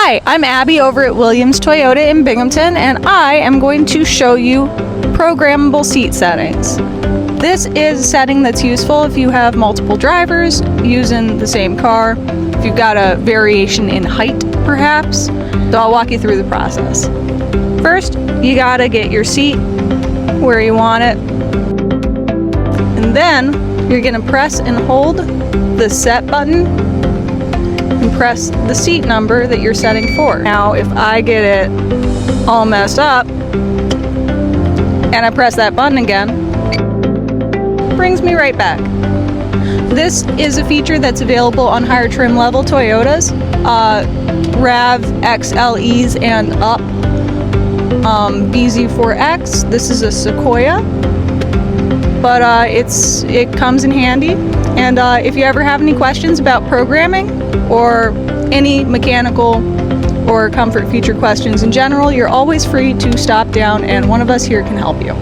Hi, I'm Abby over at Williams Toyota in Binghamton, and I am going to show you programmable seat settings. This is a setting that's useful if you have multiple drivers using the same car, if you've got a variation in height perhaps, so I'll walk you through the process. First, you gotta get your seat where you want it, and then you're gonna press and hold the set button and press the seat number that you're setting for. Now, if I get it all messed up and I press that button again, it brings me right back. This is a feature that's available on higher trim level Toyotas, RAV XLEs and up. BZ4X, this is a Sequoia, but it comes in handy. And if you ever have any questions about programming or any mechanical or comfort feature questions in general, you're always free to stop down and one of us here can help you.